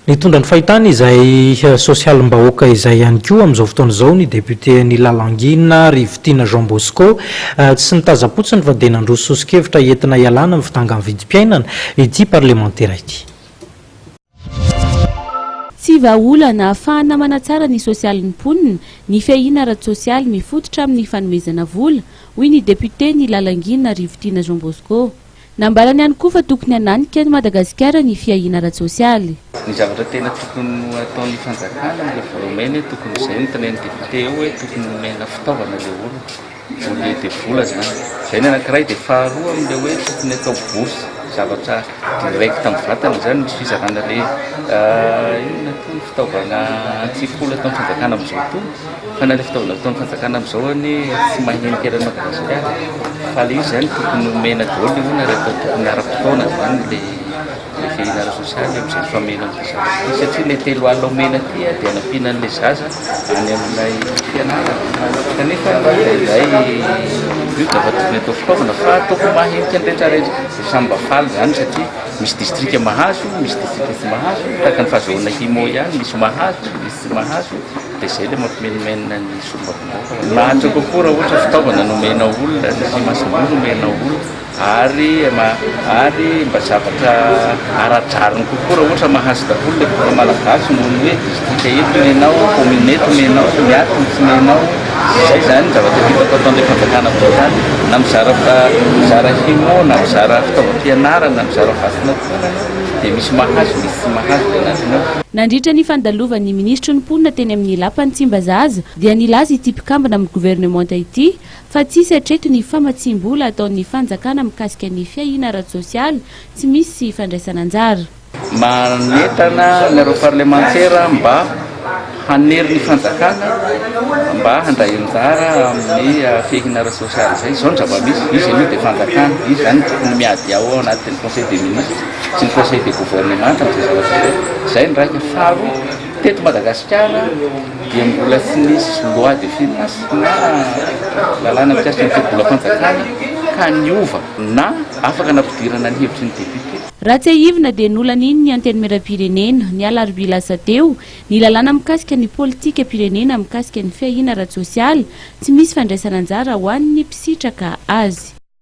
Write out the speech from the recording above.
Nitondra ny fahitany izay sosialim-bahoaka izay ihany koa amin'izao fotoana izao ny député ny Lalangina Rivitina Jean Bosco tsy nitazapotsiny fa dia nandroso sosokevitra entina ialana amin'ny fitangan'ny vidim-piainana ity parlementaire ity. Tsy vahaolana ahafahana manatsara ny sosialin'ny mponina, ny fiahiana ara-tsosialy mifototra amin'ny fanomezana vola, hoy ny député ny Lalangina Rivitina Jean Bosco. Nambarany ihany koa fa tokony hananika ny Madagasikara ny fiahiana ara-tsosialy. Ny zavatra tena tokony ataon'ny fanjakana amin'ilay volamena tokony izay ny tenen'ny député eo hoe tokony nomena fitaovana ilay olona dia vola zany. Izay ny anankiray dia faharoa amin'ilay hoe tokony atao bourse zavatra direct amin'ny vatana zany misy fizarana inona toy fitaovana antsifola ataon'ny fanjakana amin'izao toa fa na ilay fitaovana ataon'ny fanjakana amin'izao any tsy mahenika eran'ny Madagasikara fa ilay izy zany tokony nomena daholo ny olona rehefa tokony ara-potoana zany ilay fiahiana ara-tsosialy amin'izay famena amin'izay satria ilay 3 alina omena aty dia hanampiana an'ilay zaza any amin'ilay fianarana kanefa izay dafa tokony atao fitaovana fa ataoko mahenika ny rehetrarehetra samy faly zany satria misy distrika mahazo, misy distrika tsy mahazo, tahaka ny fahazoana Himo ihany misy mahazo, misy tsy mahazo dia izay ilay mampimenomena ny sombavomboka. Lahatra kokoa raha ohatra fitaovana nomena olona sy mahasambola nomena olona ary mba zavatra ara-drariny kokoa raha ohatra mahazo daholo ilay vola malagasy noho ny hoe distrika eto menao, commune eto menao, miato tsy menao. Izay zany zavatra hitako ataon'ilay fanjakana amin'izao zany na mizara Himo na mizara fitaovam-pianarana na mizara vasinatolana dia misy mahazo misy tsy mahazo dia nantinao. Nandritra ny fandalovan'ny ministro ny mponina teny amin'ny lapan'ny Tsimbazaza dia nilaza ity mpikambana amin'ny gouvernemanta ity fa tsisy hatreto ny famatsim-bola ataon'ny fanjakana mikasika ny fiahiana ara-tsosialy tsy misy fandraisana anjara. Manentana ny parlementaire mba hanery ny fanjakana mba handray anjara amin'ny fiahiana ara-tsosialy izay. Izao ny zava-misy izy aloha dia fanjakana izy zany tokony miady ao anatin'ny conseil des ministres sy ny conseil des gouvernements amin'izay zavatra izay. Izay ny raika faharoa teto Madagasikara dia mbola tsy nisy loi de finance na lalàna mikasika ny fibola fanjakana ka niova na afaka nampidirana ny hevitry ny député. Raha tsy haivina dia nolan'iny ny antenimieram-pirenena ny alarobia lasa teo ny lalàna mikasika ny politika pirenena mikasika ny fiahiana ara-tsosialy tsy misy fandraisana anjara ho an'ny mpisitraka azy.